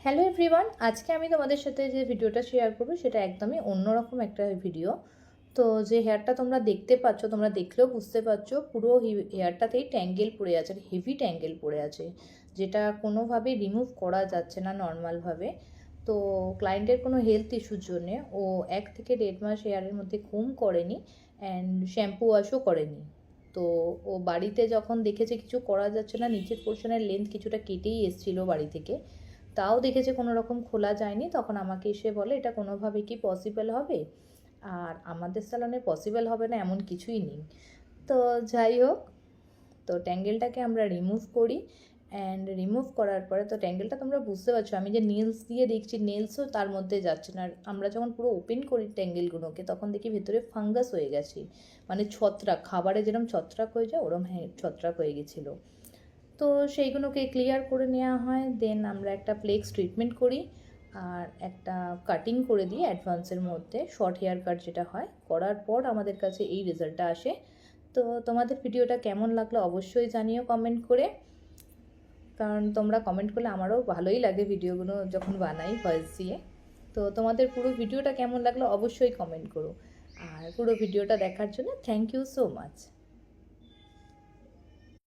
Hello everyone, আজকে আমি তোমাদের সাথে যে ভিডিওটা শেয়ার করবো সেটা একদমই অন্যরকম একটা ভিডিও। তো যে হেয়ারটা তোমরা দেখতে পাচ্ছ, তোমরা দেখলেও বুঝতে পারছো পুরো হেয়ারটাতেই ট্যাঙ্গেল পড়ে আছে, হেভি ট্যাঙ্গেল পড়ে আছে, যেটা কোনোভাবেই রিমুভ করা যাচ্ছে না নর্মালভাবে। তো ক্লায়েন্টের কোনো হেলথ ইস্যুর জন্যে ও 1 থেকে 1.5 মাস হেয়ারের মধ্যে ঘুম করেনি অ্যান্ড শ্যাম্পু ওয়াশও করেনি। তো ও বাড়িতে যখন দেখেছে কিছু করা যাচ্ছে না, নিচের পোর্শনের লেন্থ কিছুটা কেটেই এসেছিলো বাড়ি থেকে, তাও দেখেছে কোনো রকম খোলা যায়নি, তখন আমাকে এসে বলে এটা কোনোভাবে কি পসিবল হবে? আর আমাদের স্যালনে পসিবল হবে না এমন কিছুই নেই। তো যাই হোক, তো ট্যাঙ্গেলটাকে আমরা রিমুভ করি অ্যান্ড রিমুভ করার পরে তো ট্যাঙ্গেলটা তোমরা বুঝতে পারছো, আমি যে নেলস দিয়ে দেখছি নেলসও তার মধ্যে যাচ্ছে না। আর আমরা যখন পুরো ওপেন করি ট্যাঙ্গেলগুলোকে তখন দেখি ভেতরে ফাঙ্গাস হয়ে গেছে, মানে ছত্রাক, খাবারে যেরকম ছত্রাক হয়ে যায় ওরম ছত্রাক হয়ে গেছিলো। তো সেইগুলোকে ক্লিয়ার করে নেওয়া হয়, দেন আমরা একটা প্লেক্স ট্রিটমেন্ট করি আর একটা কাটিং করে দিই অ্যাডভান্সের মধ্যে, শর্ট হেয়ার কাট যেটা হয়, করার পর আমাদের কাছে এই রেজাল্টটা আসে। তো তোমাদের ভিডিওটা কেমন লাগলো অবশ্যই জানিও কমেন্ট করে, কারণ তোমরা কমেন্ট করলে আমারও ভালোই লাগে ভিডিওগুলো যখন বানাই ভয়েস দিয়ে। তো তোমাদের পুরো ভিডিওটা কেমন লাগলো অবশ্যই কমেন্ট করো, আর পুরো ভিডিওটা দেখার জন্য থ্যাংক ইউ সো মাচ।